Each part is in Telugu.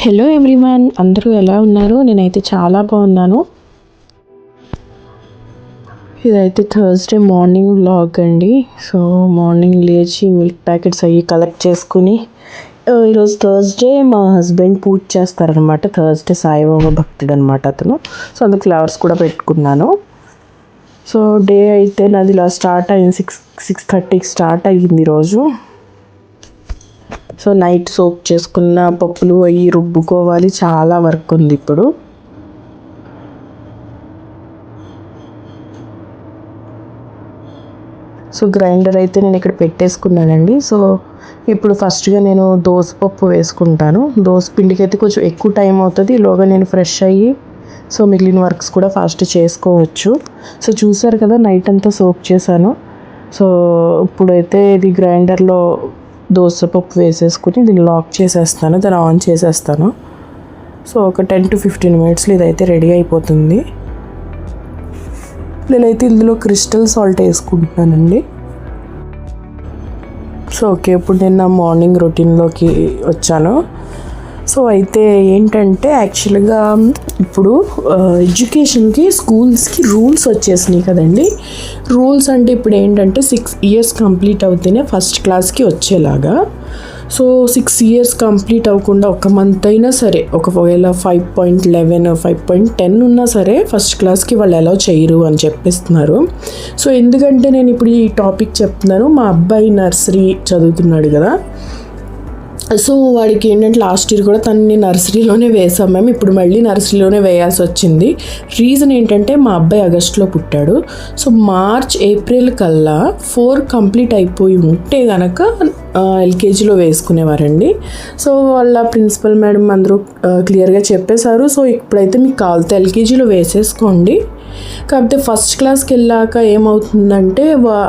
హలో ఎవ్రీవన్, అందరూ ఎలా ఉన్నారు? నేనైతే చాలా బాగున్నాను. ఇదైతే థర్స్డే మార్నింగ్ వ్లాగ్ అండి. సో మార్నింగ్ లేచి మిల్క్ ప్యాకెట్స్ అవి కలెక్ట్ చేసుకుని, ఈరోజు థర్స్డే మా హస్బెండ్ పూజ చేస్తారనమాట. థర్స్డే సాయిబాబా భక్తుడు అనమాట అతను. సో అందుకు ఫ్లవర్స్ కూడా పెట్టుకున్నాను. సో డే అయితే నాది ఇలా స్టార్ట్ అయింది. 6:30కి స్టార్ట్ అయ్యింది ఈరోజు. సో నైట్ సోప్ చేసుకున్న పప్పులు అవి రుబ్బుకోవాలి, చాలా వర్క్ ఉంది ఇప్పుడు. సో గ్రైండర్ అయితే నేను ఇక్కడ పెట్టేసుకున్నానండి. సో ఇప్పుడు ఫస్ట్గా నేను దోసపప్పు వేసుకుంటాను. దోస పిండికి అయితే కొంచెం ఎక్కువ టైం అవుతుంది. ఈలోగా నేను ఫ్రెష్ అయ్యి సో మిగిలిన వర్క్స్ కూడా ఫాస్ట్ చేసుకోవచ్చు. సో చూసారు కదా, నైట్ అంతా సోప్ చేశాను. సో ఇప్పుడైతే ఇది గ్రైండర్లో దోసపప్పు వేసేసుకుని దీన్ని లాక్ చేసేస్తాను, దాన్ని ఆన్ చేసేస్తాను. సో ఒక 10 to 15 మినిట్స్లో ఇదైతే రెడీ అయిపోతుంది. నేనైతే ఇందులో క్రిస్టల్ సాల్ట్ వేసుకుంటున్నానండి. సో ఓకే, ఇప్పుడు నేను నా మార్నింగ్ రొటీన్లోకి వచ్చాను. సో అయితే ఏంటంటే యాక్చువల్గా ఇప్పుడు ఎడ్యుకేషన్కి స్కూల్స్కి రూల్స్ వచ్చేసినాయి కదండి. రూల్స్ అంటే ఇప్పుడు ఏంటంటే 6 years కంప్లీట్ అవుతేనే ఫస్ట్ క్లాస్కి వచ్చేలాగా. సో 6 years కంప్లీట్ అవ్వకుండా ఒక మంత్ అయినా సరే, ఒకవేళ 5.11 5.10 ఉన్నా సరే ఫస్ట్ క్లాస్కి వాళ్ళు అలౌ చేయరు అని చెప్పిస్తున్నారు. సో ఎందుకంటే నేను ఇప్పుడు ఈ టాపిక్ చెప్తున్నాను, మా అబ్బాయి నర్సరీ చదువుతున్నాడు కదా. సో వాడికి ఏంటంటే లాస్ట్ ఇయర్ కూడా తనని నర్సరీలోనే వేసాం మేము, ఇప్పుడు మళ్ళీ నర్సరీలోనే వేయాల్సి వచ్చింది. రీజన్ ఏంటంటే మా అబ్బాయి ఆగస్టులో పుట్టాడు. సో మార్చ్ ఏప్రిల్ కల్లా 4 కంప్లీట్ అయిపోయి ఉంటే కనుక ఎల్కేజీలో వేసుకునేవారండి. సో వాళ్ళ ప్రిన్సిపల్ మేడం అందరూ క్లియర్గా చెప్పేశారు. సో ఇప్పుడైతే మీకు కావాలితే ఎల్కేజీలో వేసేసుకోండి. కాకపోతే ఫస్ట్ క్లాస్కి వెళ్ళాక ఏమవుతుందంటే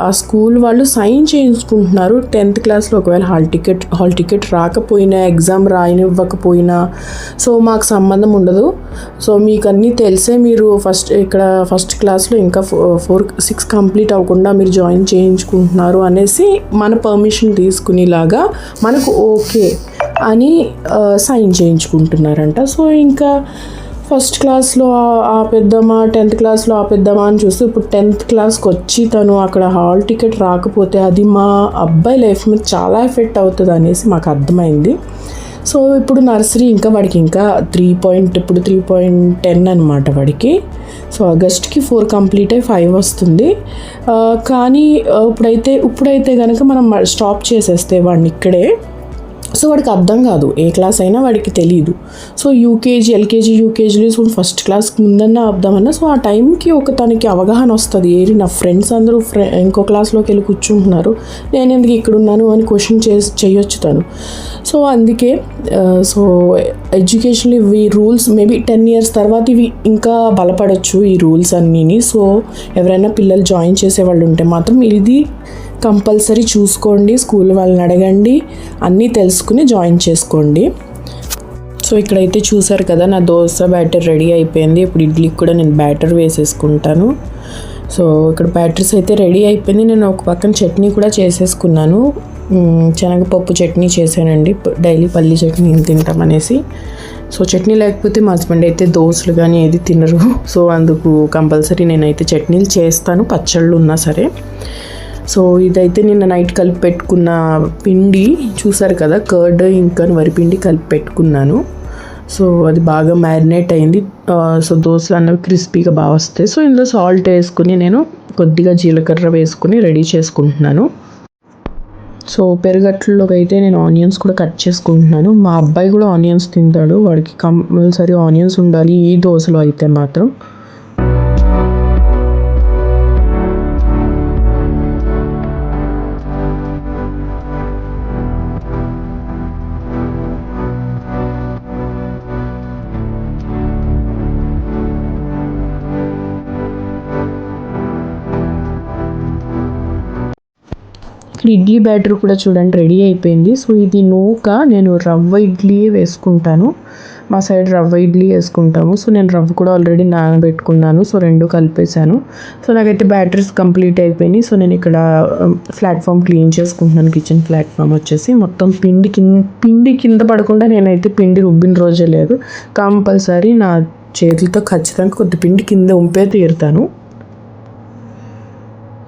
ఆ స్కూల్ వాళ్ళు సైన్ చేయించుకుంటున్నారు 10th క్లాస్లో. ఒకవేళ హాల్ టికెట్ రాకపోయినా, ఎగ్జామ్ రాయనివ్వకపోయినా సో మాకు సంబంధం ఉండదు. సో మీకు అన్నీ తెలిసే మీరు ఫస్ట్ క్లాస్లో ఇంకా 6 కంప్లీట్ అవ్వకుండా మీరు జాయిన్ చేయించుకుంటున్నారు అనేసి మన పర్మిషన్ తీసుకునేలాగా మనకు ఓకే అని సైన్ చేయించుకుంటున్నారంట. సో ఇంకా ఫస్ట్ క్లాస్లో ఆపేద్దామా, 10th క్లాస్లో ఆపేద్దామా అని చూస్తే ఇప్పుడు 10th క్లాస్కి వచ్చి తను అక్కడ హాల్ టికెట్ రాకపోతే అది మా అబ్బాయి లైఫ్ మీద చాలా ఎఫెక్ట్ అవుతుంది అనేసి మాకు అర్థమైంది. సో ఇప్పుడు నర్సరీ ఇంకా వాడికి ఇంకా 3.10 అనమాట వాడికి. సో ఆగస్ట్కి 4 కంప్లీట్ అయ్యి 5 వస్తుంది. కానీ ఇప్పుడైతే కనుక మనం స్టాప్ చేసేస్తే వాడిని ఇక్కడే, సో వాడికి అర్థం కాదు, ఏ క్లాస్ అయినా వాడికి తెలియదు. సో ఎల్కేజీ యూకేజీలో సో ఫస్ట్ క్లాస్కి ముందన్నా ఆపుదామన్నా సో ఆ టైంకి తనకి అవగాహన వస్తుంది. నా ఫ్రెండ్స్ అందరూ ఇంకో క్లాస్లోకి వెళ్ళి కూర్చుంటున్నారు, నేను ఎందుకు ఇక్కడ ఉన్నాను అని క్వశ్చన్ చేయొచ్చు తను. సో అందుకే సో ఎడ్యుకేషన్లో ఇవి రూల్స్ మేబీ 10 years తర్వాత ఇవి ఇంకా బలపడవచ్చు ఈ రూల్స్ అన్నీని. సో ఎవరైనా పిల్లలు జాయిన్ చేసేవాళ్ళు ఉంటే మాత్రం ఇది కంపల్సరీ చూసుకోండి, స్కూల్ వాళ్ళని అడగండి, అన్నీ తెలుసుకుని జాయిన్ చేసుకోండి. సో ఇక్కడైతే చూసారు కదా, నా దోశ బ్యాటర్ రెడీ అయిపోయింది. ఇప్పుడు ఇడ్లీకి కూడా నేను బ్యాటర్ వేసేసుకుంటాను. సో ఇక్కడ బ్యాటర్స్ అయితే రెడీ అయిపోయింది. నేను ఒక పక్కన చట్నీ కూడా చేసేసుకున్నాను, శనగపప్పు చట్నీ చేశానండి. డైలీ పల్లి చట్నీ తింటామనేసి. సో చట్నీ లేకపోతే మా హస్బెండ్ అయితే దోశలు కానీ ఏది తినరు. సో అందుకు కంపల్సరీ నేనైతే చట్నీలు చేస్తాను, పచ్చళ్ళు ఉన్నా సరే. సో ఇదైతే నిన్న నైట్ కలిపి పెట్టుకున్న పిండి చూసారు కదా, కర్డ్ ఇంకా వరిపిండి కలిపి పెట్టుకున్నాను. సో అది బాగా మ్యారినేట్ అయింది. సో దోశలు అన్నవి క్రిస్పీగా బాగా వస్తాయి. సో ఇందులో సాల్ట్ వేసుకుని నేను కొద్దిగా జీలకర్ర వేసుకుని రెడీ చేసుకుంటున్నాను. సో పెరుగట్లలోకి అయితే నేను ఆనియన్స్ కూడా కట్ చేసుకుంటున్నాను. మా అబ్బాయి కూడా ఆనియన్స్ తింటాడు, వాడికి కంపల్సరీ ఆనియన్స్ ఉండాలి ఈ దోశలో అయితే మాత్రం. ఇక్కడ ఇడ్లీ బ్యాటర్ కూడా చూడండి రెడీ అయిపోయింది. సో ఇది నూక, నేను రవ్వ ఇడ్లీ వేసుకుంటాను, మా సైడ్ రవ్వ ఇడ్లీ వేసుకుంటాము. సో నేను రవ్వ కూడా ఆల్రెడీ నానబెట్టుకున్నాను. సో రెండు కలిపేశాను. సో నాకైతే బ్యాటరీస్ కంప్లీట్ అయిపోయినాయి. సో నేను ఇక్కడ ప్లాట్ఫామ్ క్లీన్ చేసుకుంటున్నాను. కిచెన్ ప్లాట్ఫామ్ వచ్చేసి మొత్తం పిండి కింద పడకుండా నేనైతే పిండి రుబ్బిన రోజే లేదు. కంపల్సరీ నా చేతులతో ఖచ్చితంగా కొద్ది పిండి కింద ఉంపే తీరుతాను.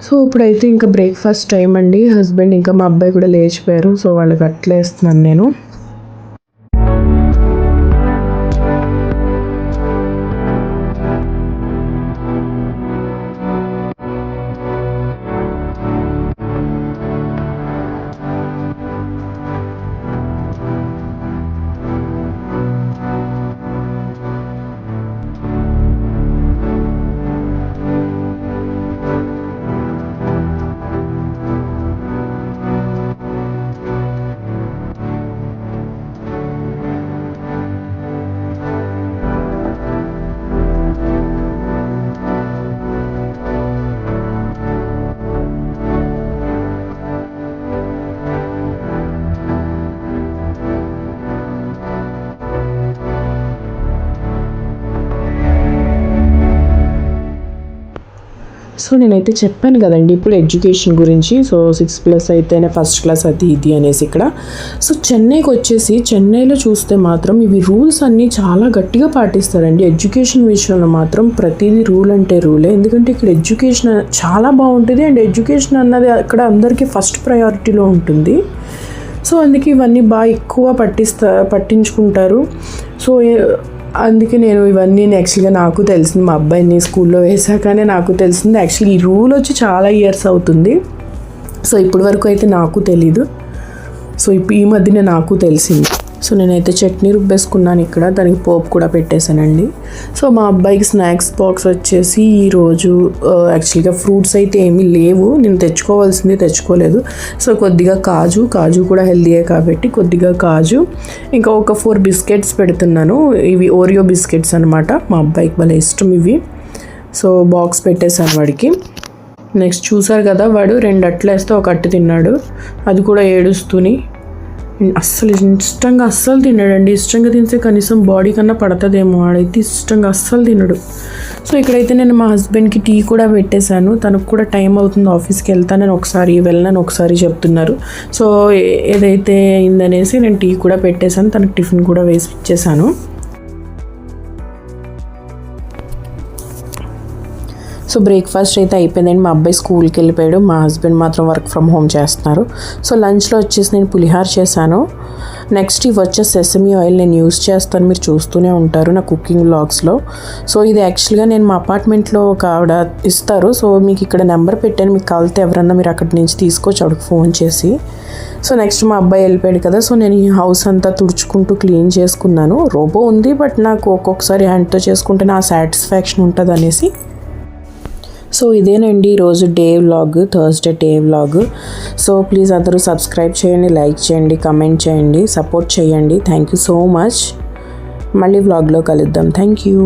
సో ఇప్పుడైతే ఇంకా బ్రేక్ఫాస్ట్ టైం అండి. హస్బెండ్ ఇంకా మా అబ్బాయి కూడా లేచిపోయారు. సో వాళ్ళకి అట్లా వేస్తున్నాను నేను. సో నేనైతే చెప్పాను కదండి ఇప్పుడు ఎడ్యుకేషన్ గురించి. సో 6+ అయితేనే ఫస్ట్ క్లాస్ అది ఇది అనేసి ఇక్కడ. సో చెన్నైకి వచ్చేసి చెన్నైలో చూస్తే మాత్రం ఇవి రూల్స్ అన్నీ చాలా గట్టిగా పాటిస్తారండి. ఎడ్యుకేషన్ విషయంలో మాత్రం ప్రతిదీ రూల్ అంటే రూలే. ఎందుకంటే ఇక్కడ ఎడ్యుకేషన్ చాలా బాగుంటుంది అండ్ ఎడ్యుకేషన్ అన్నది అక్కడ అందరికీ ఫస్ట్ ప్రయారిటీలో ఉంటుంది. సో అందుకే ఇవన్నీ బాగా ఎక్కువ పట్టించుకుంటారు. సో అందుకే నేను ఇవన్నీ యాక్చువల్గా నాకు తెలిసింది, మా అబ్బాయిని స్కూల్లో వేసాకనే నాకు తెలిసింది. యాక్చువల్లీ ఈ రూల్ వచ్చి చాలా ఇయర్స్ అవుతుంది. సో ఇప్పటి వరకు అయితే నాకు తెలీదు. సో ఈ మధ్యనే నాకు తెలిసింది. సో నేనైతే చట్నీ రుబ్బేసుకున్నాను ఇక్కడ, దానికి పోపు కూడా పెట్టేశానండి. సో మా అబ్బాయికి స్నాక్స్ బాక్స్ వచ్చేసి ఈరోజు యాక్చువల్గా ఫ్రూట్స్ అయితే ఏమీ లేవు, నేను తెచ్చుకోవాల్సింది తెచ్చుకోలేదు. సో కొద్దిగా కాజు కూడా హెల్దీయే కాబట్టి కొద్దిగా కాజు, ఇంకా ఒక 4 బిస్కెట్స్ పెడుతున్నాను. ఇవి ఓరియో బిస్కెట్స్ అనమాట, మా అబ్బాయికి భలే ఇష్టం ఇవి. సో బాక్స్ పెట్టేశాను వాడికి. నెక్స్ట్ చూసారు కదా, వాడు 2 అట్లు వేస్తే ఒక అట్టు తిన్నాడు, అది కూడా ఏడుస్తూని. అస్సలు ఇష్టంగా అస్సలు తిన్నాడండి. ఇష్టంగా తింటే కనీసం బాడీ కన్నా పడుతుందేమో, వాడైతే ఇష్టంగా అస్సలు తినడు. సో ఇక్కడైతే నేను మా హస్బెండ్కి టీ కూడా పెట్టేశాను. తనకు కూడా టైం అవుతుంది, ఆఫీస్కి వెళ్తానని వెళ్ళనని ఒకసారి చెప్తున్నారు. సో ఏదైతే అయిందనేసి నేను టీ కూడా పెట్టేశాను, తనకు టిఫిన్ కూడా వేసి ఇచ్చేసాను. సో బ్రేక్ఫాస్ట్ అయితే అయిపోయిందండి. మా అబ్బాయి స్కూల్కి వెళ్ళిపోయాడు, మా హస్బెండ్ మాత్రం వర్క్ ఫ్రమ్ హోమ్ చేస్తున్నారు. సో లంచ్లో వచ్చేసి నేను పులిహార చేశాను. నెక్స్ట్ ఇవి వచ్చేసి సెసమీ ఆయిల్ నేను యూస్ చేస్తాను, మీరు చూస్తూనే ఉంటారు నా కుకింగ్ వ్లాగ్స్లో. సో ఇది యాక్చువల్గా నేను మా అపార్ట్మెంట్లో ఒక ఆవిడ ఇస్తారు. సో మీకు ఇక్కడ నెంబర్ పెట్టాను, మీకు కావాలితే ఎవరన్నా మీరు అక్కడి నుంచి తీసుకోవచ్చు ఆవిడకి ఫోన్ చేసి. సో నెక్స్ట్ మా అబ్బాయి వెళ్ళిపోయాడు కదా, సో నేను ఈ హౌస్ అంతా తుడుచుకుంటూ క్లీన్ చేసుకున్నాను. రోబో ఉంది, బట్ నాకు ఒక్కొక్కసారి హ్యాండ్తో చేసుకుంటే నా సాటిస్ఫాక్షన్ ఉంటుంది అనేసి. సో ఇదేనండి ఈరోజు day vlog, Thursday day vlog. So please అందరూ సబ్స్క్రైబ్ చేయండి, లైక్ చేయండి, కమెంట్ చేయండి, సపోర్ట్ చేయండి. Thank you so much. మళ్ళీ వ్లాగ్లో కలుద్దాం. Thank you.